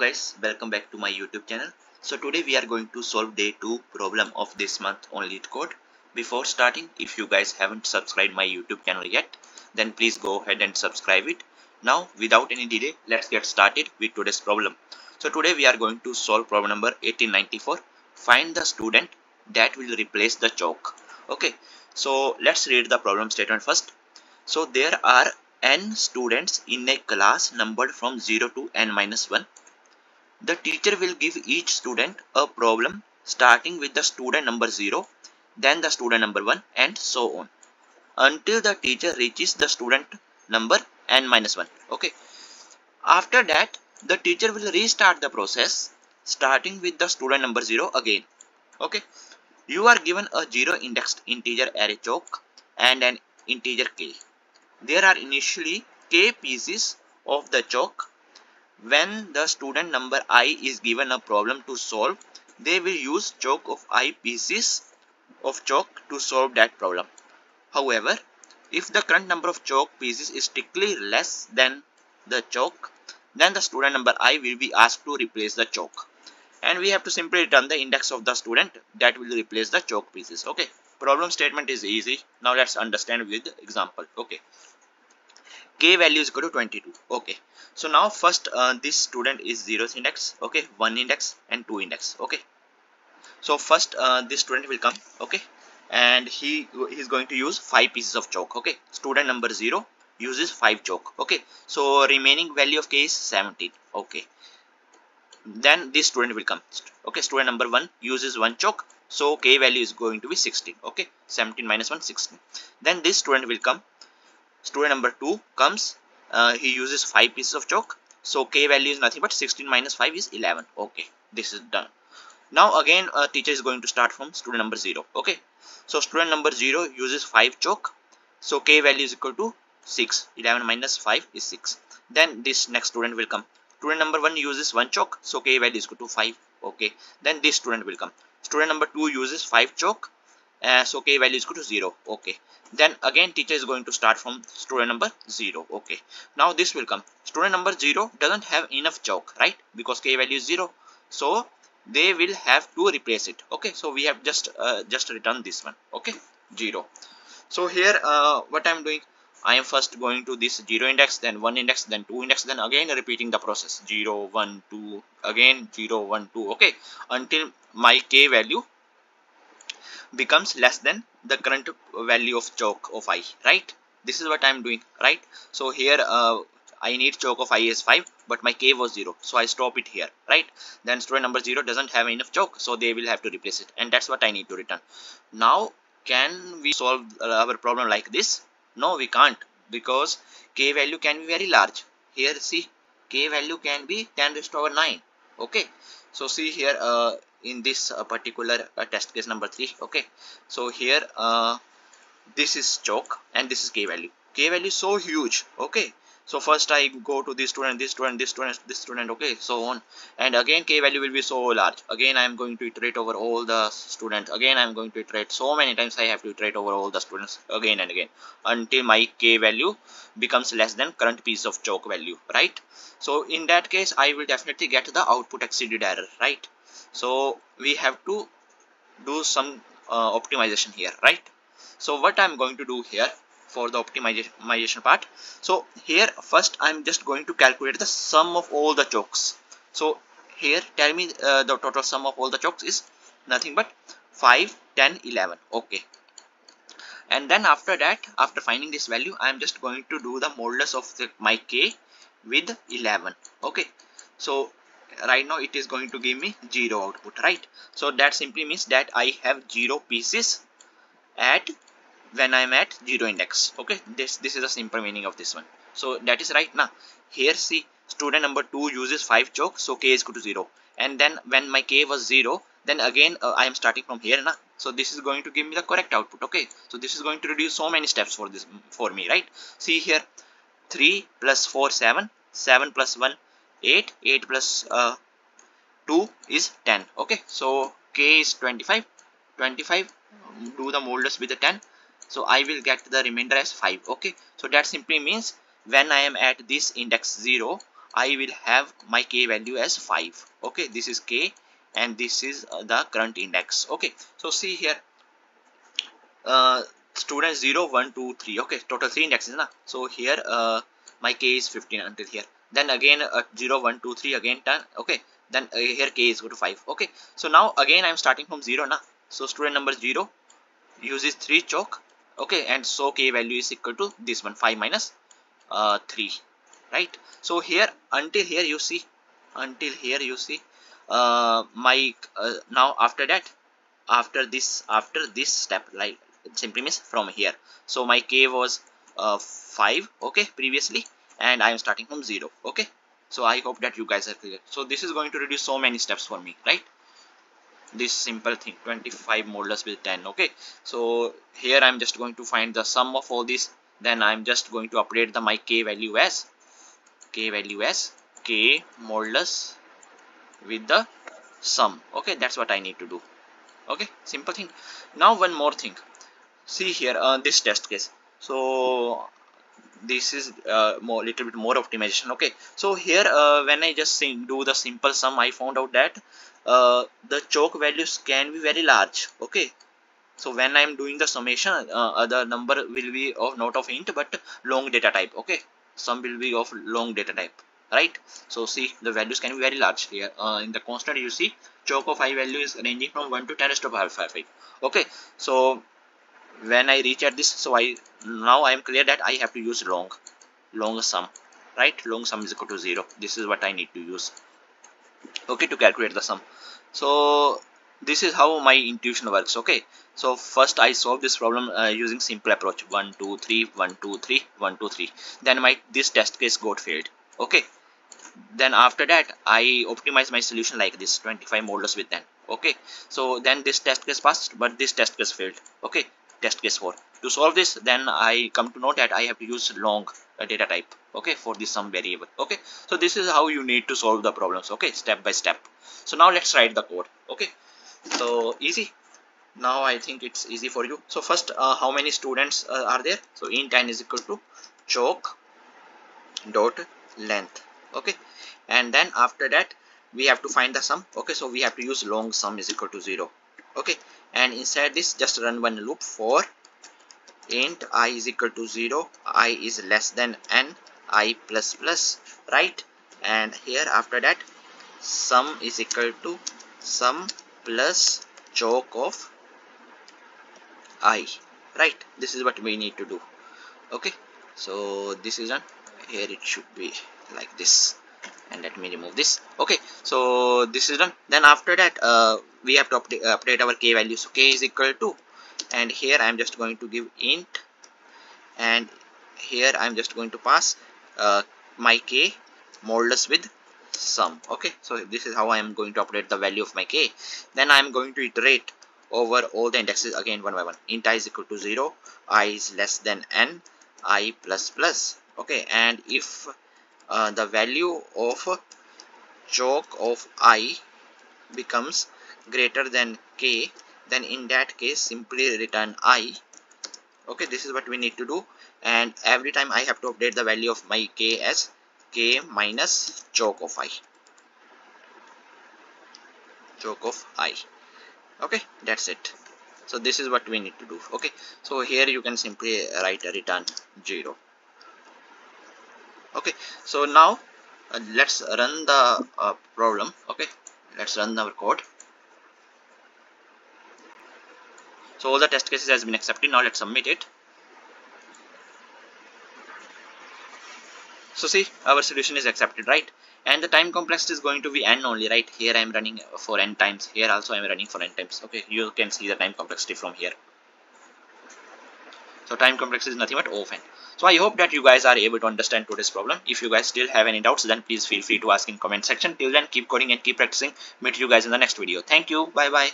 guys, welcome back to my YouTube channel. So today we are going to solve day 2 problem of this month on Leetcode. Before starting, if you guys haven't subscribed my YouTube channel yet, then please go ahead and subscribe it. Now without any delay, let's get started with today's problem. So today we are going to solve problem number 1894. Find the student that will replace the chalk. Okay, so let's read the problem statement first. So there are n students in a class numbered from 0 to n minus 1. The teacher will give each student a problem starting with the student number 0, then the student number 1 and so on until the teacher reaches the student number n minus 1. Okay. After that, the teacher will restart the process starting with the student number 0 again. Okay. You are given a 0 indexed integer array chalk and an integer k. There are initially k pieces of the chalk. When the student number I is given a problem to solve, they will use chalk of I pieces of chalk to solve that problem. However, if the current number of chalk pieces is strictly less than the chalk, then the student number I will be asked to replace the chalk. And we have to simply return the index of the student that will replace the chalk pieces. Okay. Problem statement is easy. Now let's understand with example. Okay. K value is equal to 22. Okay, so now first this student is 0th index, okay, 1 index and 2 index. Okay, so first this student will come, okay, and he is going to use 5 pieces of chalk. Okay, student number 0 uses 5 chalk. Okay, so remaining value of k is 17. Okay, then this student will come. Okay, student number 1 uses 1 chalk, so k value is going to be 16. Okay, 17 minus 1, 16. Then this student will come. Student number 2 comes, he uses 5 pieces of chalk, so k value is nothing but 16 minus 5 is 11. Okay, this is done. Now again teacher is going to start from student number 0. Okay, so student number 0 uses 5 chalk, so k value is equal to 6. 11 minus 5 is 6. Then this next student will come. Student number 1 uses 1 chalk, so k value is equal to 5. Okay, then this student will come. Student number 2 uses 5 chalk, so k value is equal to 0. Okay, then again teacher is going to start from student number 0. Okay, now this will come. Student number 0 doesn't have enough chalk, right, because k value is 0, so they will have to replace it. Okay, so we have just return this one. Okay, 0. So here what I am doing, I am first going to this 0 index, then 1 index, then 2 index, then again repeating the process 0 1 2, again 0 1 2. Okay, until my k value becomes less than the current value of chalk of I, right? This is what I am doing, right? So here I need chalk of I is 5, but my k was 0, so I stop it here, right? Then student number 0 doesn't have enough chalk, so they will have to replace it, and that's what I need to return. Now can we solve our problem like this? No, we can't, because k value can be very large. Here see, k value can be 10 raised to power 9. Okay, so see here in this particular test case number 3. Okay, so here this is chalk and this is k value. K value is so huge. Okay, so first I go to this student, this student, this student, this student, okay, so on, and again k value will be so large. Again I am going to iterate over all the students. Again I am going to iterate so many times. I have to iterate over all the students again and again until my k value becomes less than current piece of chalk value, right? So in that case I will definitely get the output exceeded error, right? So we have to do some optimization here, right? So what I'm going to do here for the optimization part, so here first I'm just going to calculate the sum of all the chalks. So here tell me the total sum of all the chalks is nothing but 5 10 11. Okay, and then after that, after finding this value, I am just going to do the modulus of my k with 11. Okay, so right now it is going to give me 0 output, right? So that simply means that I have 0 pieces at when I am at 0 index. Okay, this is the simple meaning of this one. So that is right now. Here see, student number 2 uses 5 chalk, so k is equal to 0, and then when my k was 0, then again I am starting from here now. So this is going to give me the correct output. Okay, so this is going to reduce so many steps for me, right? See here, 3 plus 4 7, 7 plus 1 8, 8 plus 2 is 10. Okay, so k is 25, 25, do the modulus with the 10, so I will get the remainder as 5. Okay, so that simply means when I am at this index 0, I will have my k value as 5. Okay, this is k and this is the current index. Okay, so see here, student 0 1 2 3. Okay, total 3 indexes na. So here my k is 15 until here, then again 0 1 2 3 again 10. Okay, then here k is equal to 5. Okay, so now again I'm starting from 0 na. So student number 0 uses 3 choke. Okay, and so k value is equal to this one, 5 minus 3, right? So here until here you see, my now after that, after this step, like it simply means from here. So my k was 5, okay, previously, and I am starting from 0. Okay, so I hope that you guys are clear. So this is going to reduce so many steps for me, right? This simple thing, 25 modulus with 10. Okay, so here I'm just going to find the sum of all this, then I'm just going to update the my k value as k modulus with the sum. Okay, that's what I need to do. Okay, simple thing. Now one more thing, see here, this test case. So this is little bit more optimization. Okay, so here when I just do the simple sum, I found out that the choke values can be very large. Okay, so when I'm doing the summation, the number will be of not of int but long data type. Okay, sum will be of long data type, right? So see, the values can be very large here. In the constant you see choke of I value is ranging from 1 to 10 raised to power 5. Okay, so when I reach at this, so now I am clear that I have to use long sum, right? Long sum is equal to 0. This is what I need to use, okay, to calculate the sum. So this is how my intuition works. Okay, so first I solve this problem using simple approach, 1 2 3 1 2 3 1 2 3. Then this test case got failed. Okay, then after that I optimize my solution like this, 25 modulus with 10. Okay, so then this test case passed, but this test case failed. Okay, test case 4. To solve this, then I come to know that I have to use long data type, okay, for this sum variable. Okay, so this is how you need to solve the problems, okay, step by step. So now let's write the code. Okay, so easy. Now I think it's easy for you. So first, how many students are there? So int n is equal to choke dot length. Okay, and then after that we have to find the sum. Okay, so we have to use long sum is equal to 0. Okay, and inside this just run one loop for int I is equal to 0, I is less than n, I plus plus, right? And here after that sum is equal to sum plus choke of I, right? This is what we need to do. Okay, so this is done. Here it should be like this, and let me remove this. Okay, so this is done. Then after that we have to update our k value. So k is equal to, and here I'm just going to give int, and here I'm just going to pass my k modulus with sum. Okay, so this is how I am going to update the value of my k. Then I am going to iterate over all the indexes again one by one. Int I is equal to 0, I is less than n, I plus plus. Okay, and if the value of choke of I becomes greater than k, then in that case simply return I. Okay, this is what we need to do, and every time I have to update the value of my k as k minus choke of I. Okay, that's it. So this is what we need to do. Okay, so here you can simply write a return 0. Okay, so now let's run the problem. Okay, let's run our code. So all the test cases has been accepted. Now let's submit it. So see, our solution is accepted, right? And the time complexity is going to be n only, right? Here I am running for n times. Here also I am running for n times. Okay, you can see the time complexity from here. So time complexity is nothing but O of n. So I hope that you guys are able to understand today's problem. If you guys still have any doubts, then please feel free to ask in comment section. Till then, keep coding and keep practicing. Meet you guys in the next video. Thank you. Bye bye.